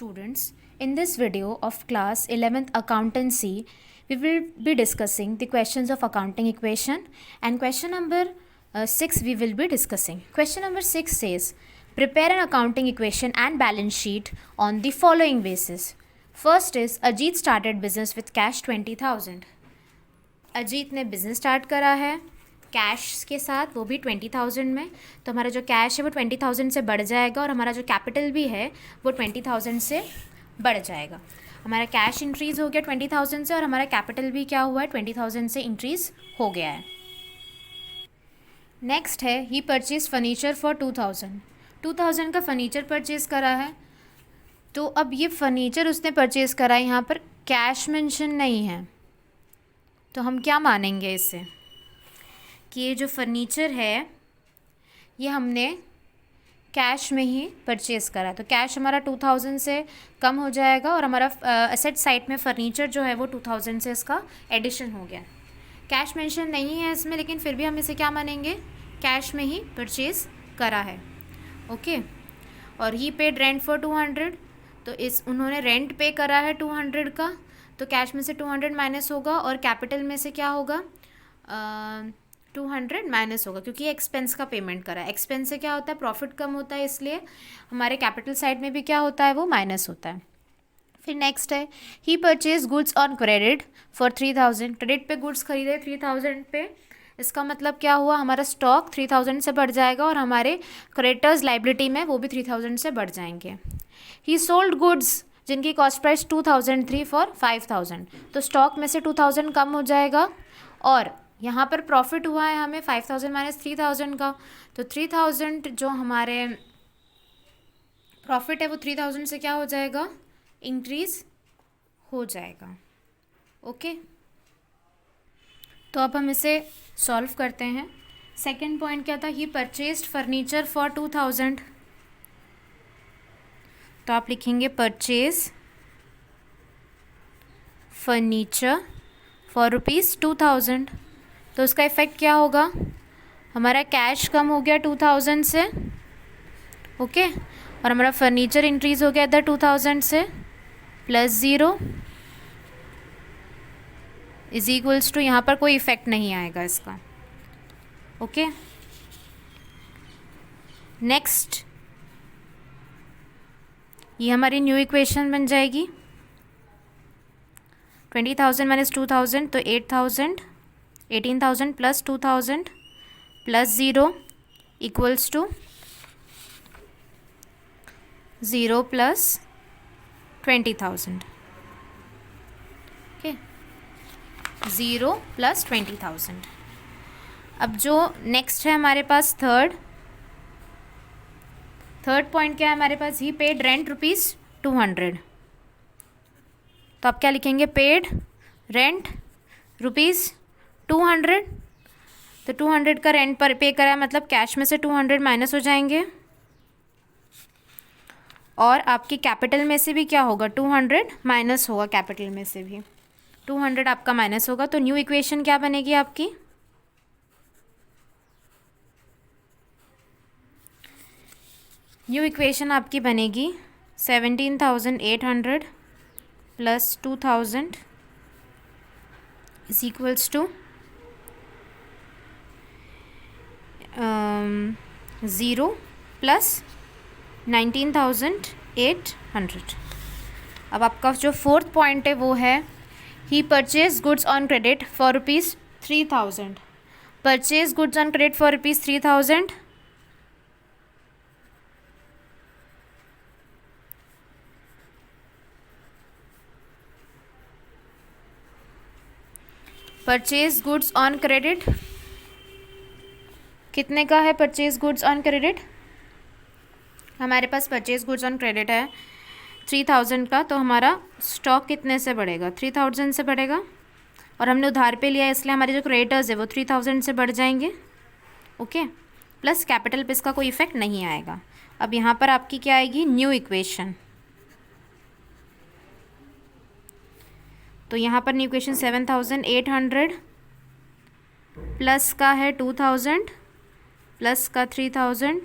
students, in this video of class 11th accountancy, we will be discussing the questions of accounting equation, and question number 6 we will be discussing. Question number 6 says, prepare an accounting equation and balance sheet on the following basis. First is, Ajit started business with cash 20,000. Ajit ने business start करा है cash के साथ, वो भी 20,000 में. तो हमारा जो कैश है वो 20,000 से बढ़ जाएगा और हमारा जो कैपिटल भी है वो 20,000 से बढ़ जाएगा. हमारा कैश इंक्रीज़ हो गया 20,000 से और हमारा कैपिटल भी क्या हुआ है 20,000 से इंक्रीज़ हो गया है. नेक्स्ट है, ही परचेज फर्नीचर फॉर 2,000 का फर्नीचर परचेज़ करा है. तो अब ये फर्नीचर उसने परचेज़ करा है, यहाँ पर कैश मेंशन नहीं है, तो हम क्या मानेंगे इससे कि ये जो फर्नीचर है ये हमने कैश में ही परचेज़ करा. तो कैश हमारा 2,000 से कम हो जाएगा और हमारा एसेट साइड में फ़र्नीचर जो है वो 2,000 से इसका एडिशन हो गया. कैश मेंशन नहीं है इसमें, लेकिन फिर भी हम इसे क्या मानेंगे, कैश में ही परचेज़ करा है. ओके. और ही पेड रेंट फॉर 200, तो इस उन्होंने रेंट पे करा है 200 का, तो कैश में से 200 माइनस होगा और कैपिटल में से क्या होगा 200 माइनस होगा, क्योंकि एक्सपेंस का पेमेंट करा है. एक्सपेंस से क्या होता है, प्रॉफिट कम होता है, इसलिए हमारे कैपिटल साइड में भी क्या होता है वो माइनस होता है. फिर नेक्स्ट है, he purchase goods on credit for 3,000. Credit पे गुड्स खरीदे 3,000 पे, इसका मतलब क्या हुआ, हमारा स्टॉक 3,000 से बढ़ जाएगा और हमारे क्रेडिटर्स लाइबिलिटी में वो भी 3,000 से बढ़ जाएंगे. ही सोल्ड गुड्स जिनकी कॉस्ट प्राइस 2,000 थी फॉर 5,000, तो स्टॉक में से 2,000 कम हो जाएगा और यहाँ पर प्रॉफिट हुआ है हमें 5,000 माइनस 3,000 का, तो 3,000 जो हमारे प्रॉफिट है वो 3,000 से क्या हो जाएगा, इंक्रीज़ हो जाएगा. ओके. तो अब हम इसे सॉल्व करते हैं. सेकंड पॉइंट क्या था, ही परचेज्ड फर्नीचर फॉर 2,000, तो आप लिखेंगे परचेज फर्नीचर फॉर ₹2,000. तो उसका इफ़ेक्ट क्या होगा, हमारा कैश कम हो गया 2,000 से. ओके. और हमारा फर्नीचर इंक्रीज़ हो गया इधर 2,000 से, प्लस 0 इज इक्वल्स टू, यहाँ पर कोई इफ़ेक्ट नहीं आएगा इसका. ओके. नेक्स्ट, ये हमारी न्यू इक्वेशन बन जाएगी. 20,000 माइनस 2,000, तो 8,000, 18,000 plus 2,000 plus 0 equals to 0 plus 20,000. Okay. 0 plus 20,000. अब जो नेक्स्ट है हमारे पास थर्ड पॉइंट क्या है हमारे पास, ही पेड रेंट ₹200. तो आप क्या लिखेंगे, पेड रेंट ₹200. तो 200 का रेंट पर पे करा है, मतलब कैश में से 200 माइनस हो जाएंगे और आपकी कैपिटल में से भी क्या होगा, 200 माइनस होगा, कैपिटल में से भी 200 आपका माइनस होगा. तो न्यू इक्वेशन क्या बनेगी आपकी, न्यू इक्वेशन आपकी बनेगी 17,800 plus 2,000 is equals to 0 plus 19,800. अब आपका जो फोर्थ पॉइंट है वो है, he purchase goods on credit for ₹3,000. Purchase goods on credit for ₹3,000. Purchase goods on credit कितने का है, परचेज गुड्स ऑन क्रेडिट हमारे पास परचेज गुड्स ऑन क्रेडिट है 3,000 का, तो हमारा स्टॉक कितने से बढ़ेगा, 3,000 से बढ़ेगा और हमने उधार पे लिया है इसलिए हमारे जो क्रेडिटर्स है वो 3,000 से बढ़ जाएंगे. ओके. प्लस कैपिटल पे इसका कोई इफेक्ट नहीं आएगा. अब यहाँ पर आपकी क्या आएगी, न्यू इक्वेशन. तो यहाँ पर न्यू इक्वेशन 7,800 प्लस का है 2,000 प्लस का 3,000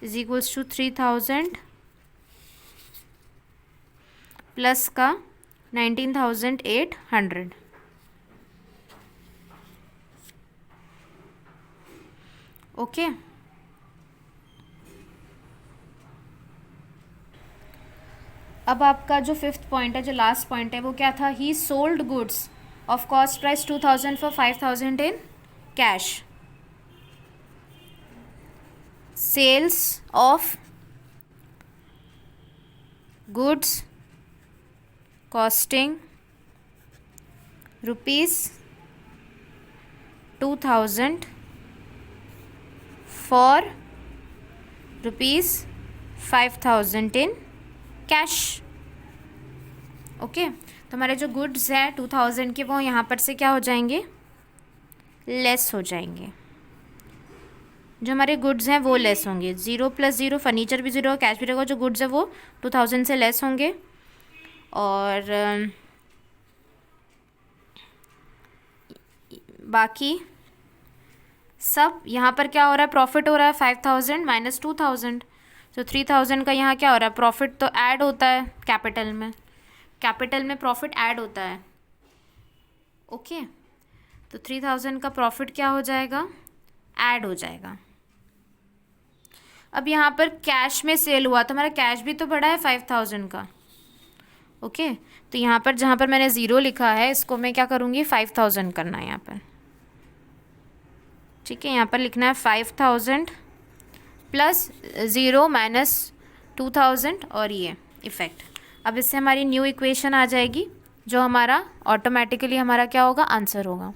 इज इक्वल्स टू 3,000 प्लस का 19,800। ओके, अब आपका जो फिफ्थ पॉइंट है, जो लास्ट पॉइंट है, वो क्या था? He sold goods of cost price 2,000 for 5,000 in cash. Sales of goods costing ₹2,000 for ₹5,000 in cash. Okay, तो हमारे जो गुड्स हैं 2,000 के, वो यहाँ पर से क्या हो जाएंगे? लेस हो जाएंगे। जो हमारे गुड्स हैं वो लेस होंगे। 0 + 0, फर्नीचर भी 0, कैश भी रहेगा। जो गुड्स है वो 2,000 से लेस होंगे। और बाकी सब यहाँ पर क्या हो रहा है? प्रॉफिट हो रहा है 5,000 माइनस 2,000, तो 3,000 का यहाँ क्या हो रहा है? प्रॉफिट तो ऐड होता है कैपिटल में, कैपिटल में प्रॉफिट ऐड होता है। ओके, तो 3,000 का प्रॉफिट क्या हो जाएगा? ऐड हो जाएगा। अब यहाँ पर कैश में सेल हुआ तो हमारा कैश भी तो बढ़ा है 5,000 का। ओके, तो यहाँ पर जहाँ पर मैंने 0 लिखा है, इसको मैं क्या करूँगी? 5,000 करना है यहाँ पर। ठीक है, यहाँ पर लिखना है 5,000 प्लस 0 माइनस 2,000 और ये इफ़ेक्ट। अब इससे हमारी न्यू इक्वेशन आ जाएगी, जो हमारा ऑटोमेटिकली हमारा क्या होगा? आंसर होगा।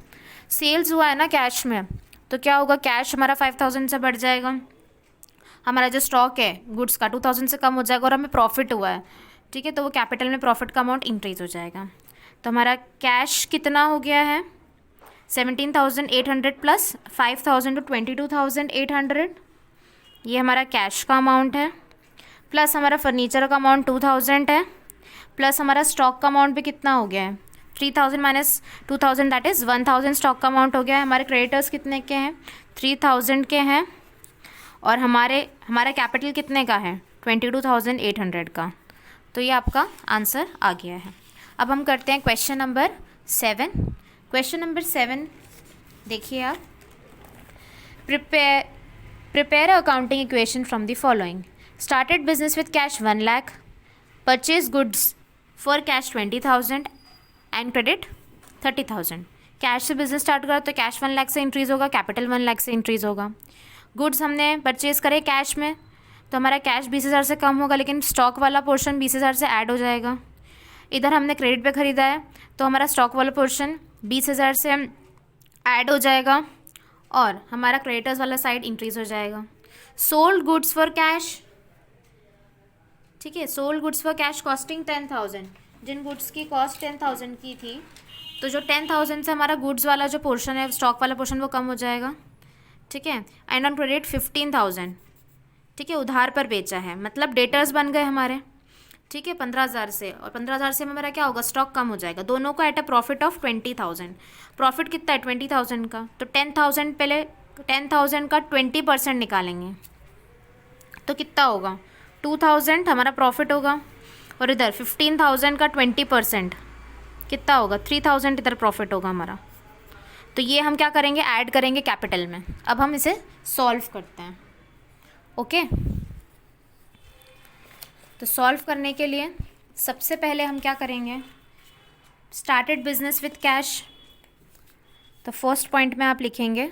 सेल्स हुआ है ना कैश में, तो क्या होगा? कैश हमारा 5,000 से बढ़ जाएगा। हमारा जो स्टॉक है गुड्स का 2,000 से कम हो जाएगा और हमें प्रॉफिट हुआ है। ठीक है, तो वो कैपिटल में प्रॉफिट का अमाउंट इंक्रीज हो जाएगा। तो हमारा कैश कितना हो गया है? 17,800 प्लस 5,000 तो 22,800, ये हमारा कैश का अमाउंट है। प्लस हमारा फर्नीचर का अमाउंट 2,000 है। प्लस हमारा स्टॉक का अमाउंट भी कितना हो गया है? 3,000 माइनस 2,000 दैट इज़ 1,000 स्टॉक का अमाउंट हो गया है। हमारे क्रेडिटर्स कितने के हैं? 3,000 के हैं। और हमारा कैपिटल कितने का है? 22,800 का। तो ये आपका आंसर आ गया है। अब हम करते हैं क्वेश्चन नंबर 7। क्वेश्चन नंबर 7 देखिए आप। Prepare accounting equation from the following. Started business with cash 1 lakh, purchase goods for cash 20,000 and credit 30,000। Cash से बिजनेस स्टार्ट करा तो कैश 1 लाख से इंक्रीज़ होगा, कैपिटल 1 लाख से इंक्रीज़ होगा। गुड्स हमने परचेज़ करे कैश में, तो हमारा कैश 20,000 से कम होगा, लेकिन स्टॉक वाला पोर्शन 20,000 से ऐड हो जाएगा। इधर हमने क्रेडिट पे ख़रीदा है, तो हमारा स्टॉक वाला पोर्शन 20,000 से ऐड हो जाएगा और हमारा क्रेडिटर्स वाला साइड इंक्रीज़ हो जाएगा। सोल्ड गुड्स फॉर कैश, ठीक है, sold goods for cash costing 10,000। जिन गुड्स की कॉस्ट 10,000 की थी, तो जो 10,000 से हमारा गुड्स वाला जो पोर्शन है, स्टॉक वाला पोर्शन, वो कम हो जाएगा। ठीक है, एंड ऑन क्रेडिट 15,000, ठीक है, उधार पर बेचा है, मतलब डेटर्स बन गए हमारे। ठीक है, 15,000 से, और 15,000 से हमारा क्या होगा? स्टॉक कम हो जाएगा। दोनों का at a profit of 20,000। Profit कितना है? 20,000 का। तो 10,000 पहले 10,000 का 20% निकालेंगे तो कितना होगा? 2,000 हमारा प्रॉफिट होगा। और इधर 15,000 का 20% कितना होगा? 3,000 इधर प्रॉफिट होगा हमारा। तो ये हम क्या करेंगे? ऐड करेंगे कैपिटल में। अब हम इसे सॉल्व करते हैं। ओके, तो सॉल्व करने के लिए सबसे पहले हम क्या करेंगे? स्टार्टेड बिजनेस विथ कैश, तो फर्स्ट पॉइंट में आप लिखेंगे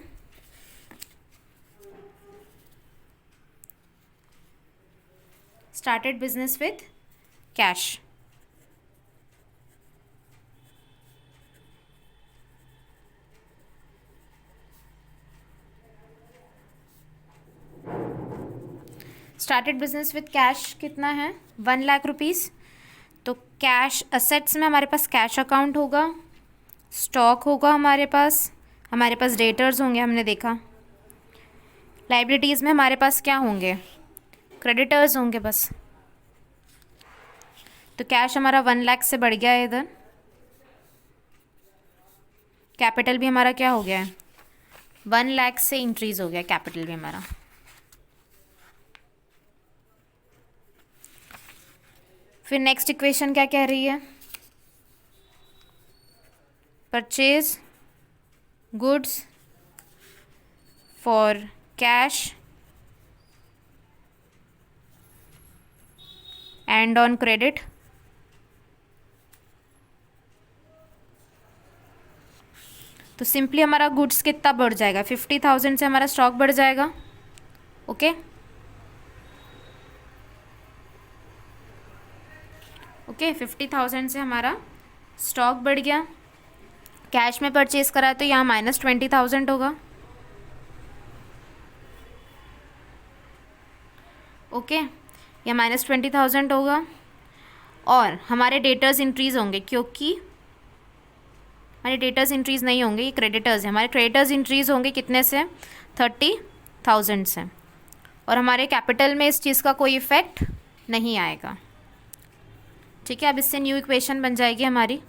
started business with cash. Started business with cash कितना है? 1 लाख रुपीज़। तो कैश असेट्स में हमारे पास कैश अकाउंट होगा, स्टॉक होगा हमारे पास डेटर्स होंगे, हमने देखा। लाइबिलिटीज़ में हमारे पास क्या होंगे? क्रेडिटर्स होंगे बस। तो कैश हमारा 1 लाख से बढ़ गया है इधर। कैपिटल भी हमारा क्या हो गया है? 1 लाख से इंक्रीज़ हो गया कैपिटल भी हमारा। फिर नेक्स्ट इक्वेशन क्या कह रही है, purchase goods for cash and on credit. तो सिंपली हमारा गुड्स कितना बढ़ जाएगा, 50,000 से हमारा स्टॉक बढ़ जाएगा। ओके ओके 50,000 से हमारा स्टॉक बढ़ गया। कैश में परचेज करा है तो यहाँ -20,000 होगा। ओके या -20,000 होगा। और हमारे डेटर्स इंक्रीज़ होंगे क्योंकि हमारे डेटर्स इंक्रीज़ नहीं होंगे, ये क्रेडिटर्स हैं। हमारे क्रेडिटर्स इंक्रीज़ होंगे कितने से, 30,000 से। और हमारे कैपिटल में इस चीज़ का कोई इफ़ेक्ट नहीं आएगा। ठीक है, अब इससे न्यू इक्वेशन बन जाएगी हमारी।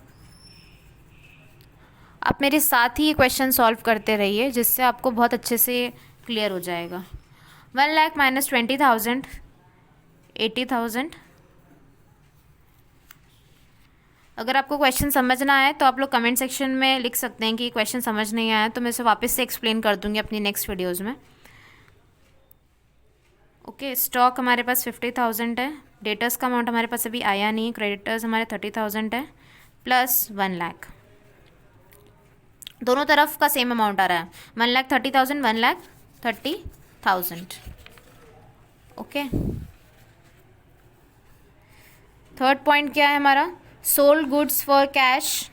आप मेरे साथ ही ये क्वेश्चन सॉल्व करते रहिए जिससे आपको बहुत अच्छे से क्लियर हो जाएगा। 1 लाख -20,000 80,000। अगर आपको क्वेश्चन समझ ना आए तो आप लोग कमेंट सेक्शन में लिख सकते हैं कि क्वेश्चन समझ नहीं आया, तो मैं इसे वापस से एक्सप्लेन कर दूँगी अपनी नेक्स्ट वीडियोज़ में। ओके स्टॉक हमारे पास 50,000 है, डेटर्स का अमाउंट हमारे पास अभी आया नहीं, क्रेडिटर्स हमारे 30,000 है प्लस 1 लाख। दोनों तरफ का सेम अमाउंट आ रहा है, 1,30,000 1,30,000। ओके थर्ड पॉइंट क्या है हमारा, sold goods for cash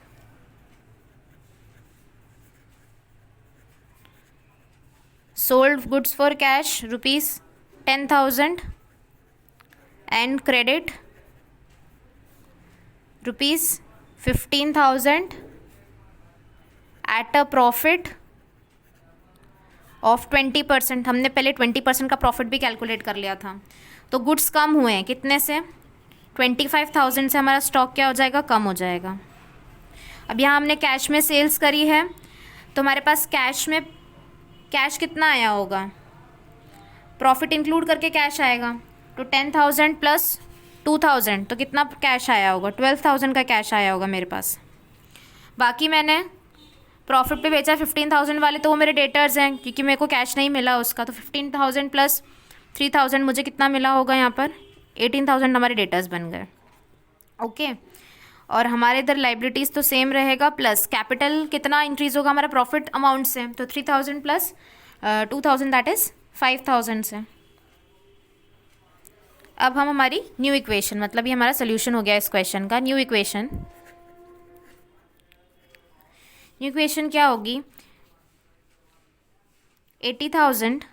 sold goods for cash ₹10,000 and credit ₹15,000 at a profit of 20%। हमने पहले 20% का प्रॉफिट भी कैलकुलेट कर लिया था। तो गुड्स कम हुए हैं कितने से, 25,000 से हमारा स्टॉक क्या हो जाएगा, कम हो जाएगा। अब यहाँ हमने कैश में सेल्स करी है तो हमारे पास कैश कितना आया होगा, प्रॉफिट इंक्लूड करके कैश आएगा। तो 10,000 प्लस 2,000 तो कितना कैश आया होगा, 12,000 का कैश आया होगा मेरे पास। बाकी मैंने प्रॉफिट पे बेचा 15,000 वाले, तो वो मेरे डेटर्स हैं क्योंकि मेरे को कैश नहीं मिला उसका। तो 15,000 प्लस 3,000 मुझे कितना मिला होगा, यहाँ पर 18,000 हमारे डेटर्स बन गए। ओके और हमारे इधर लाइबिलिटीज़ तो सेम रहेगा, प्लस कैपिटल कितना इंक्रीज़ होगा हमारा प्रॉफिट अमाउंट से, तो 3,000 प्लस 2,000 दैट इज़ 5,000 से। अब हम हमारी न्यू इक्वेशन, मतलब ये हमारा सोल्यूशन हो गया इस क्वेश्चन का। न्यू इक्वेशन क्या होगी, 80,000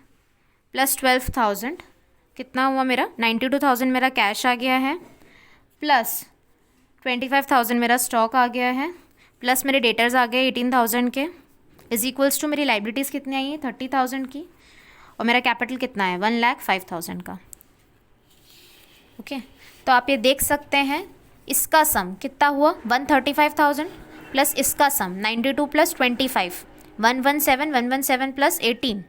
प्लस 12,000 कितना हुआ मेरा, 92,000 मेरा कैश आ गया है, प्लस 25,000 मेरा स्टॉक आ गया है, प्लस मेरे डेटर्स आ गए 18,000 के, इज इक्वल्स टू मेरी लाइबिलिटीज़ कितनी आई है 30,000 की, और मेरा कैपिटल कितना है 1,05,000 का। ओके तो आप ये देख सकते हैं इसका सम कितना हुआ 135,000 प्लस इसका सम 92 प्लस 25 117 प्लस 18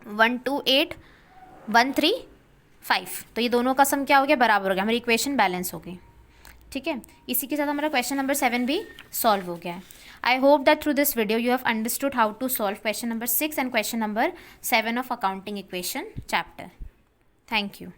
128,135। तो ये दोनों का सम क्या हो गया, बराबर हो गया, हमारी इक्वेशन बैलेंस हो गई। ठीक है, इसी के साथ हमारा क्वेश्चन नंबर 7 भी सॉल्व हो गया है। I hope that through this video you have understood how to solve question number 6 and question number 7 of accounting equation chapter. Thank you.